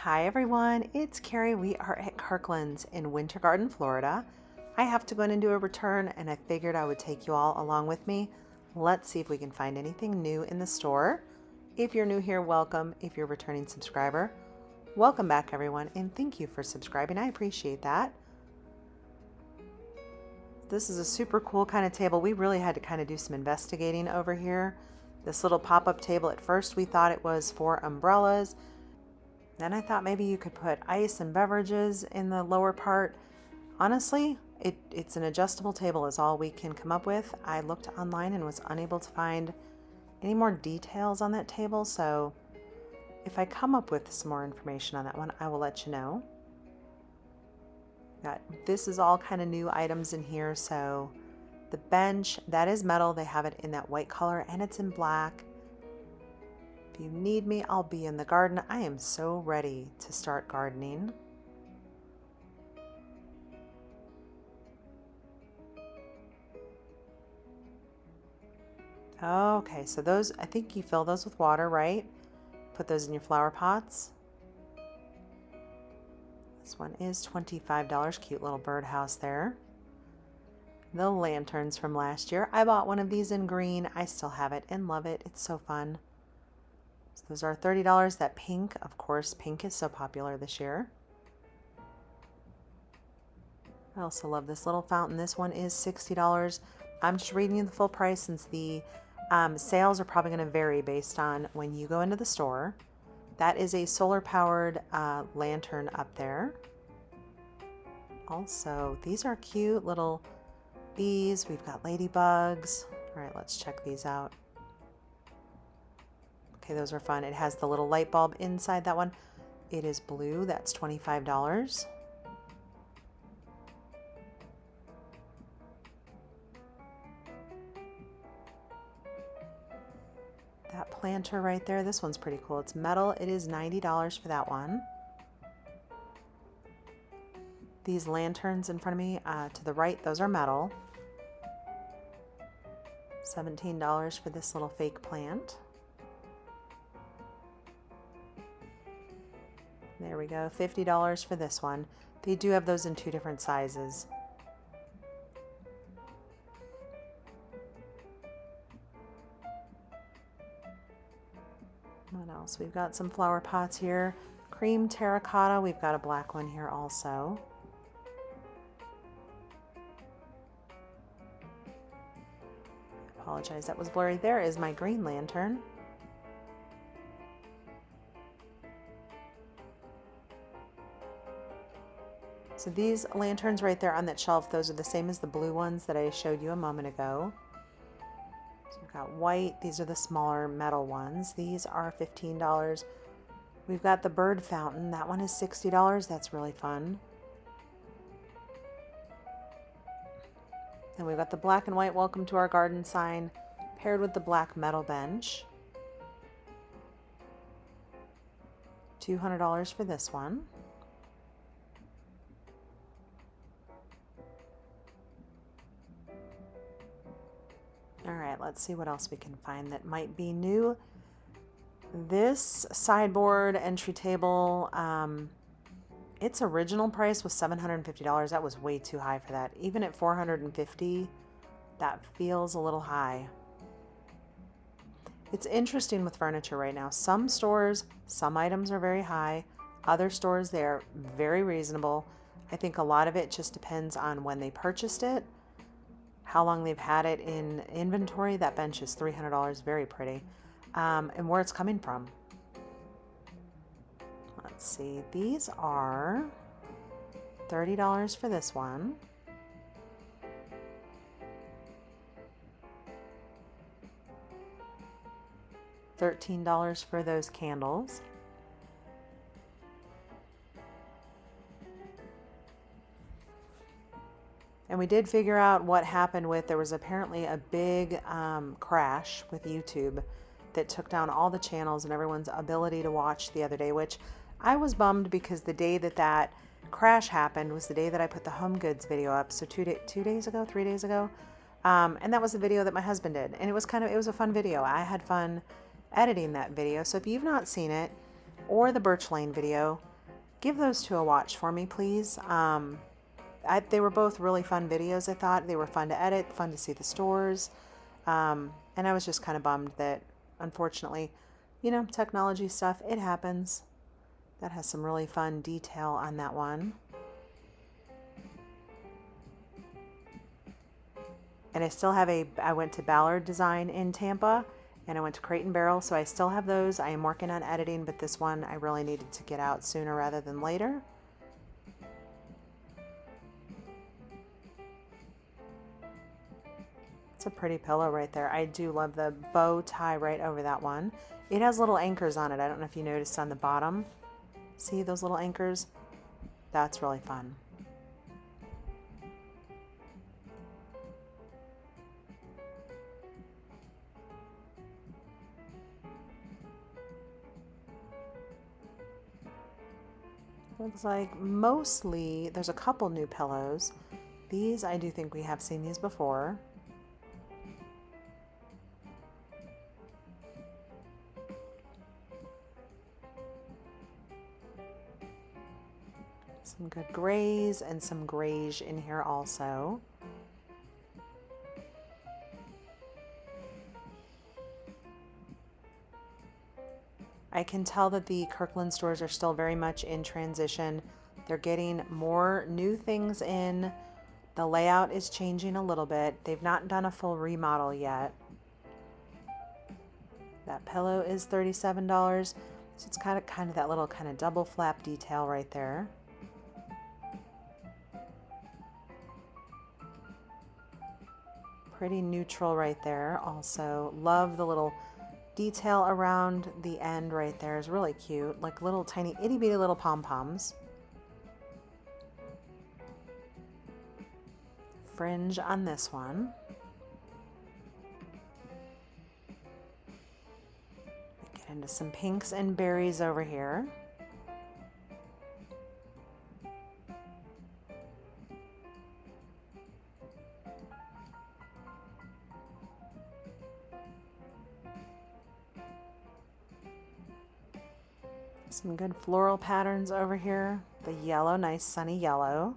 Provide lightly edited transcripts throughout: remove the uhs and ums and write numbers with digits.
Hi everyone, it's Carrie. We are at Kirklands in Winter Garden, Florida. I have to go in and do a return and I figured I would take you all along with me. Let's see if we can find anything new in the store. If you're new here, welcome. If you're a returning subscriber, welcome back everyone, and thank you for subscribing. I appreciate that. This is a super cool kind of table. We really had to kind of do some investigating over here. This little pop-up table, at first we thought it was for umbrellas. Then I thought maybe you could put ice and beverages in the lower part. Honestly, it's an adjustable table is all we can come up with. I looked online and was unable to find any more details on that table, so if I come up with some more information on that one, I will let you know. This is all kind of new items in here. So the bench, that is metal. They have it in that white color and it's in black. If you need me, I'll be in the garden. I am so ready to start gardening. Okay, so those, I think you fill those with water, right? Put those in your flower pots. This one is $25. Cute little birdhouse there. The lanterns from last year. I bought one of these in green. I still have it and love it. It's so fun. So those are $30. That pink, of course, pink is so popular this year. I also love this little fountain. This one is $60. I'm just reading you the full price since the sales are probably going to vary based on when you go into the store. That is a solar powered lantern up there. Also, these are cute little bees. We've got ladybugs. All right, let's check these out. Okay, those are fun. It has the little light bulb inside that one. It is blue. That's $25. That planter right there, this one's pretty cool. It's metal. It is $90 for that one. These lanterns in front of me to the right, those are metal. $17 for this little fake plant. There we go, $50 for this one. They do have those in two different sizes. What else? We've got some flower pots here. Cream terracotta. We've got a black one here also. I apologize, that was blurry. There is my green lantern. So these lanterns right there on that shelf, those are the same as the blue ones that I showed you a moment ago. So we've got white. These are the smaller metal ones. These are $15. We've got the bird fountain. That one is $60. That's really fun. And we've got the black and white welcome to our garden sign paired with the black metal bench. $200 for this one. All right, let's see what else we can find that might be new. This sideboard entry table, its original price was $750. That was way too high for that. Even at $450, that feels a little high. It's interesting with furniture right now. Some stores, some items are very high. Other stores, they're very reasonable. I think a lot of it just depends on when they purchased it, how long they've had it in inventory. That bench is $300, very pretty, and where it's coming from. Let's see, these are $30 for this one. $13 for those candles. And we did figure out what happened with, there was apparently a big crash with YouTube that took down all the channels and everyone's ability to watch the other day, which I was bummed because the day that that crash happened was the day that I put the home goods video up. So 3 days ago. And that was the video that my husband did. And it was a fun video. I had fun editing that video. So if you've not seen it, or the Birch Lane video, Give those two a watch for me, please. They were both really fun videos, I thought. They were fun to edit, fun to see the stores. And I was just kind of bummed that, unfortunately, technology stuff, it happens. That has some really fun detail on that one. And I still have I went to Ballard Design in Tampa, and I went to Crate and Barrel, so I still have those. I am working on editing, but this one I really needed to get out sooner rather than later. It's a pretty pillow right there. I do love the bow tie right over that one. It has little anchors on it. I don't know if you noticed on the bottom. See those little anchors? That's really fun. Looks like mostly there's a couple new pillows. These, I do think we have seen these before. Some good grays and some grayish in here also. I can tell that the Kirkland stores are still very much in transition. They're getting more new things in. The layout is changing a little bit. They've not done a full remodel yet. That pillow is $37. So it's kind of that little kind of double flap detail right there. Pretty neutral right there. Also love the little detail around the end right there is really cute, like little tiny itty bitty little pom-poms. Fringe on this one. Get into some pinks and berries over here. Some good floral patterns over here. The yellow, nice sunny yellow.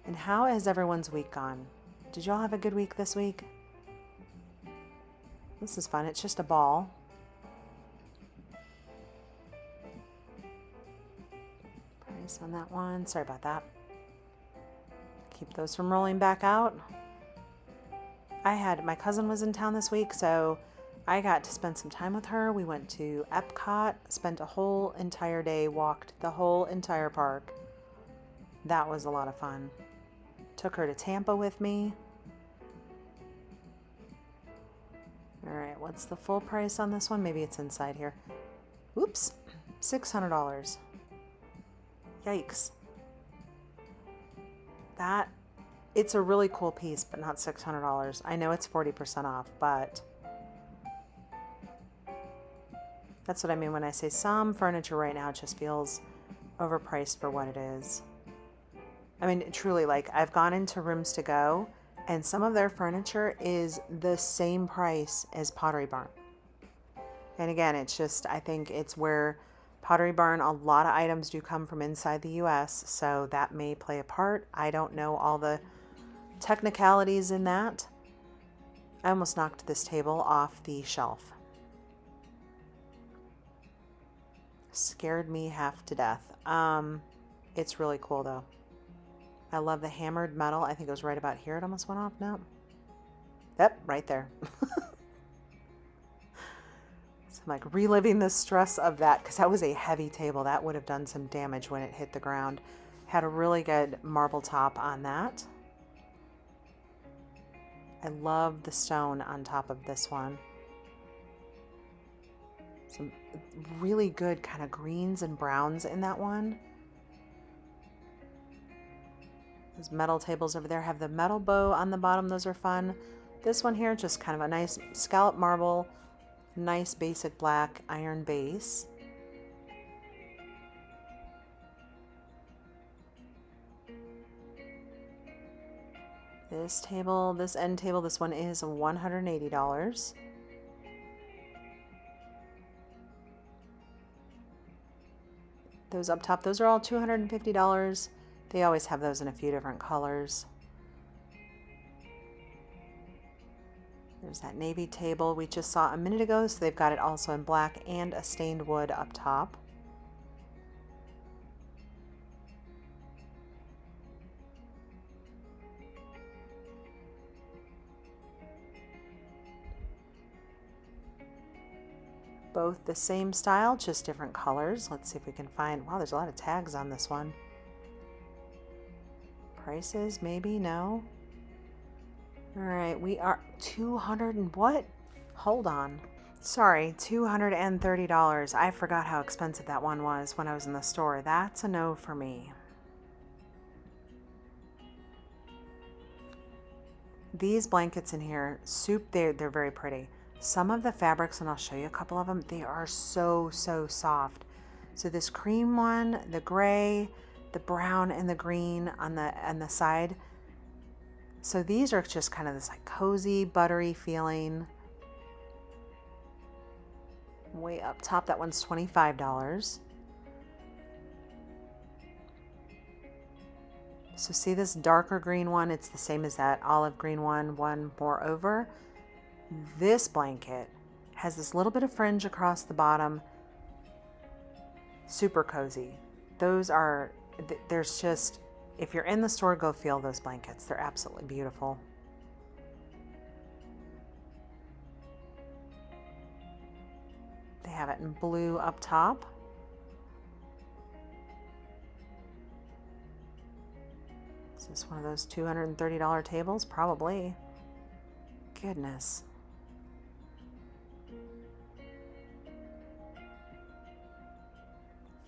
And how has everyone's week gone? Did y'all have a good week this week? This is fun. It's just a ball. Price on that one. Sorry about that. Keep those from rolling back out. My cousin was in town this week, so I got to spend some time with her. We went to Epcot, spent a whole entire day, walked the whole entire park. That was a lot of fun. Took her to Tampa with me. All right, what's the full price on this one? Maybe it's inside here. Oops, $600. Yikes. It's a really cool piece, but not $600. I know it's 40% off, but that's what I mean when I say some furniture right now just feels overpriced for what it is. I mean, truly, like, I've gone into Rooms to Go, and some of their furniture is the same price as Pottery Barn. And again, it's just, I think it's where Pottery Barn, a lot of items do come from inside the US, so that may play a part. I don't know all the technicalities in that. I almost knocked this table off the shelf. Scared me half to death. It's really cool though. I love the hammered metal. I think it was right about here. It almost went off. No. Yep, right there. So I'm like reliving the stress of that because that was a heavy table. That would have done some damage when it hit the ground. Had a really good marble top on that. I love the stone on top of this one. Some really good kind of greens and browns in that one. Those metal tables over there have the metal bow on the bottom. Those are fun. This one here, just kind of a nice scallop marble, nice basic black iron base. This table, this end table, this one is $180. Those up top, those are all $250. They always have those in a few different colors. There's that navy table we just saw a minute ago, so they've got it also in black and a stained wood up top. Both the same style, just different colors. Let's see if we can find, wow, there's a lot of tags on this one. Prices, maybe, no. All right, we are 200 and what? Hold on. Sorry, $230. I forgot how expensive that one was when I was in the store. That's a no for me. These blankets in here, they're very pretty. Some of the fabrics, and I'll show you a couple of them, they are so soft. So this cream one, the gray, the brown, and the green on the side. So these are just kind of this like cozy, buttery feeling. Way up top, that one's $25. So see this darker green one? It's the same as that olive green one more over. This blanket has this little bit of fringe across the bottom. Super cozy. Those are, there's just, if you're in the store, go feel those blankets. They're absolutely beautiful. They have it in blue up top. Is this one of those $230 tables? Probably. Goodness.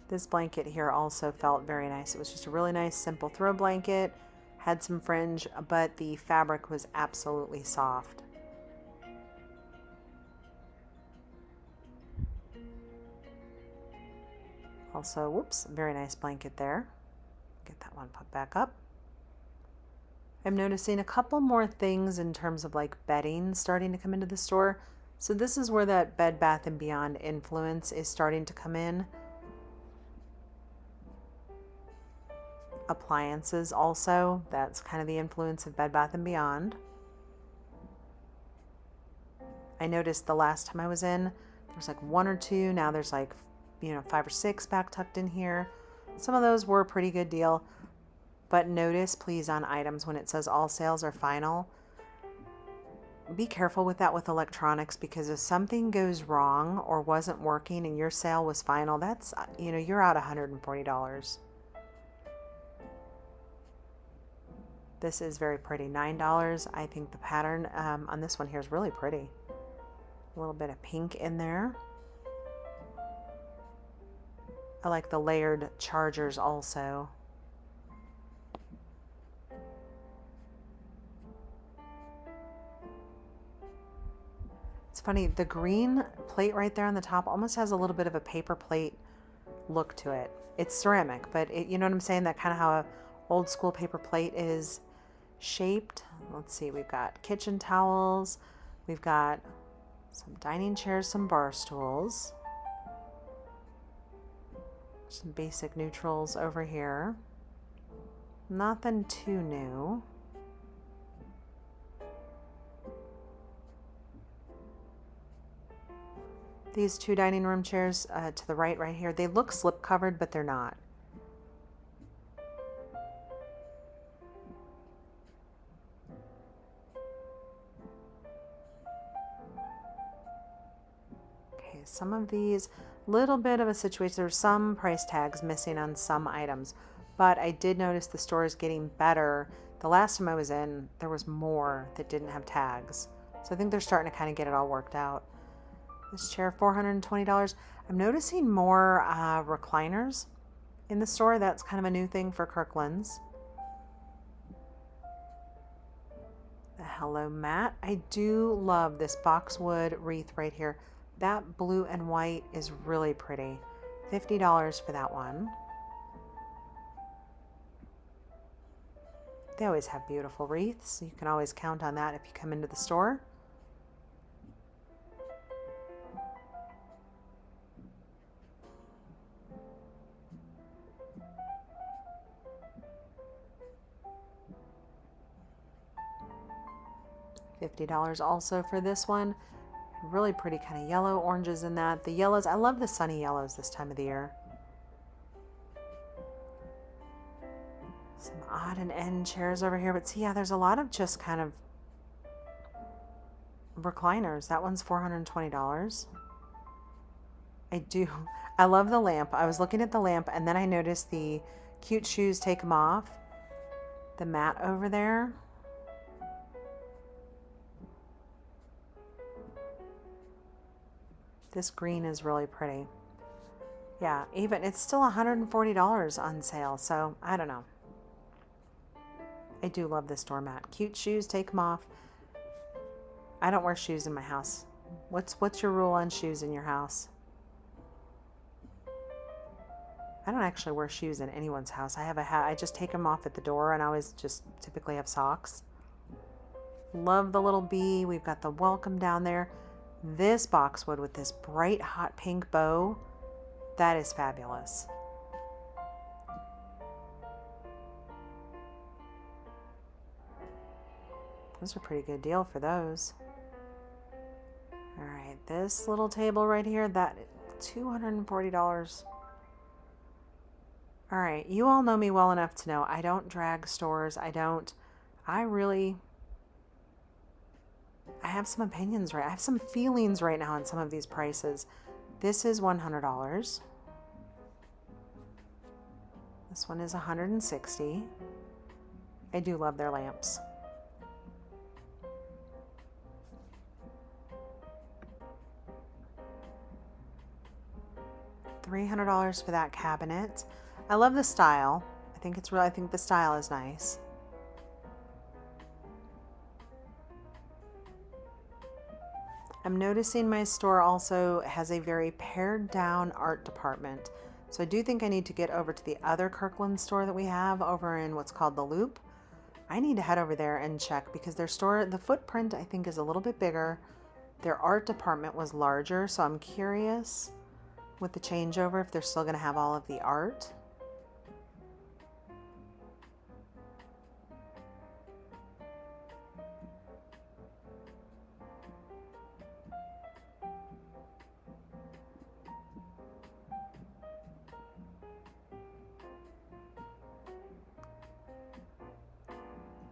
This blanket here also felt very nice. It was just a really nice simple throw blanket, had some fringe, but the fabric was absolutely soft. Also, whoops, very nice blanket there. Get that one put back up. I'm noticing a couple more things in terms of like bedding starting to come into the store. So this is where that Bed Bath & Beyond influence is starting to come in. Appliances also, that's kind of the influence of Bed Bath & Beyond. I noticed the last time I was in, there was like one or two, now there's like, 5 or 6 back tucked in here. Some of those were a pretty good deal, but notice please on items when it says all sales are final, be careful with that with electronics, because if something goes wrong or wasn't working and your sale was final, that's, you're out $140. This is very pretty, $9. I think the pattern on this one here is really pretty. A little bit of pink in there. I like the layered chargers also. It's funny, the green plate right there on the top almost has a little bit of a paper plate look to it. It's ceramic, but you know what I'm saying? That kind of how a old school paper plate is shaped. Let's see, we've got kitchen towels, we've got some dining chairs, some bar stools, some basic neutrals over here. Nothing too new. These 2 dining room chairs to the right here, they look slip covered, but they're not. Okay, some of these, little bit of a situation. There's some price tags missing on some items, but I did notice the store is getting better. The last time I was in, there was more that didn't have tags. So I think they're starting to kind of get it all worked out. This chair, $420. I'm noticing more recliners in the store. That's kind of a new thing for Kirklands. The Hello Mat. I do love this boxwood wreath right here. That blue and white is really pretty. $50 for that one. They always have beautiful wreaths. You can always count on that if you come into the store. $50 also for this one. Really pretty kind of yellow, oranges in that. The yellows, I love the sunny yellows this time of the year. Some odd and end chairs over here, but see, yeah, there's a lot of just kind of recliners. That one's $420. I love the lamp. I was looking at the lamp and then I noticed the cute shoes, take them off. The mat over there. This green is really pretty. Yeah, even it's still $140 on sale, so I don't know. I do love this doormat. Cute shoes, take them off. I don't wear shoes in my house. What's your rule on shoes in your house? I don't actually wear shoes in anyone's house. I have a hat. I just take them off at the door, and I always just typically have socks. Love the little bee. We've got the welcome down there. This boxwood with this bright hot pink bow, that is fabulous. Those are a pretty good deal for those. All right, this little table right here, that $240. All right, you all know me well enough to know I don't drag stores. I have some opinions, right? I have some feelings right now on some of these prices. This is $100. This one is $160. I do love their lamps. $300 for that cabinet. I love the style. I think the style is nice. I'm noticing my store also has a very pared down art department. So I do think I need to get over to the other Kirkland store that we have over in what's called the Loop. I need to head over there and check because their store, the footprint I think is a little bit bigger. Their art department was larger, so I'm curious with the changeover if they're still going to have all of the art.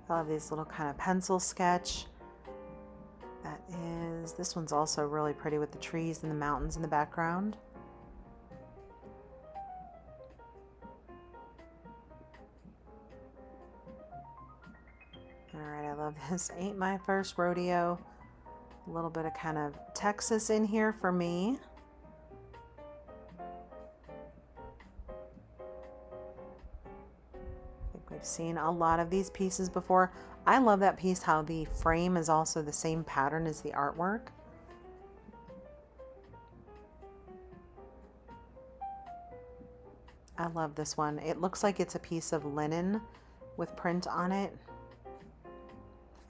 I love these little kind of pencil sketch. This one's also really pretty with the trees and the mountains in the background. All right, I love this. Ain't my first rodeo. A little bit of kind of Texas in here for me. We've seen a lot of these pieces before. I love that piece, how the frame is also the same pattern as the artwork. I love this one. It looks like it's a piece of linen with print on it.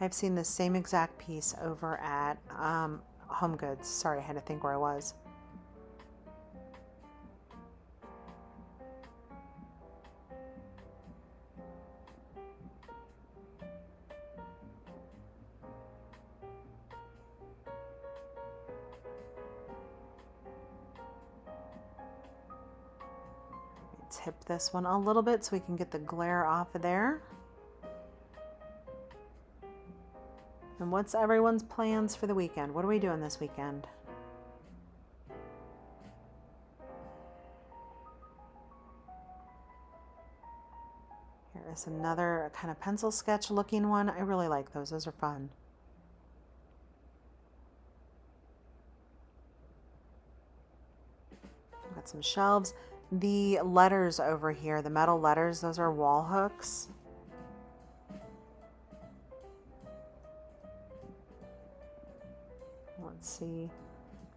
I've seen the same exact piece over at Home Goods. Sorry, I had to think where I was. Tip this one a little bit so we can get the glare off of there. And what's everyone's plans for the weekend? What are we doing this weekend? Here is another kind of pencil sketch looking one. I really like those. Those are fun. Got some shelves. The letters over here, the metal letters, those are wall hooks. Let's see,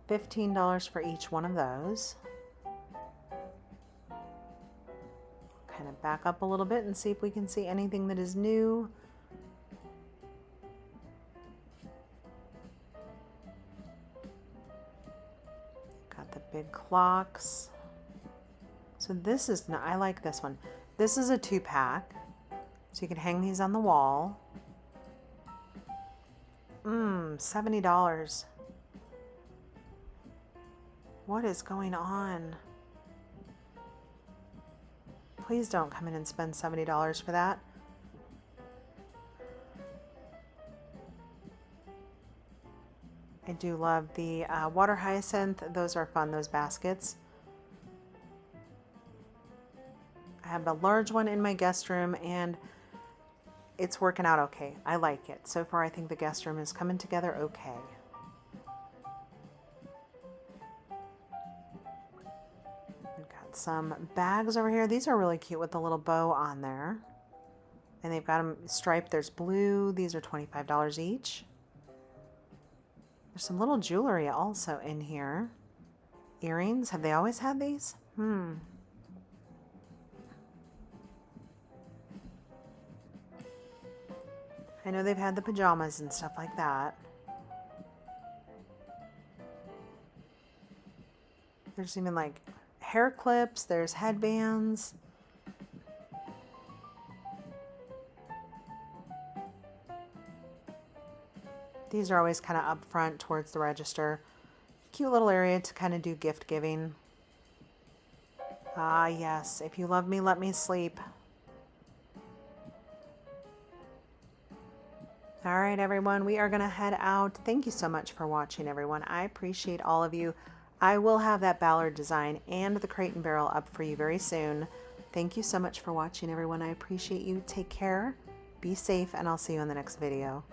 $15 for each one of those. Kind of back up a little bit and see if we can see anything that is new. Got the big clocks. So this is, I like this one. This is a 2-pack. So you can hang these on the wall. $70. What is going on? Please don't come in and spend $70 for that. I do love the water hyacinth. Those are fun, those baskets. I have a large one in my guest room and it's working out okay. I like it. So far, I think the guest room is coming together okay. We've got some bags over here. These are really cute with the little bow on there. And they've got them striped. There's blue. These are $25 each. There's some little jewelry also in here. Earrings. Have they always had these? I know they've had the pajamas and stuff like that. There's even like hair clips. There's headbands. These are always kind of up front towards the register. Cute little area to kind of do gift giving. Ah, yes. If you love me, let me sleep. All right, everyone. We are going to head out. Thank you so much for watching, everyone. I appreciate all of you. I will have that Ballard design and the crate and barrel up for you very soon. Thank you so much for watching, everyone. I appreciate you. Take care. Be safe, and I'll see you in the next video.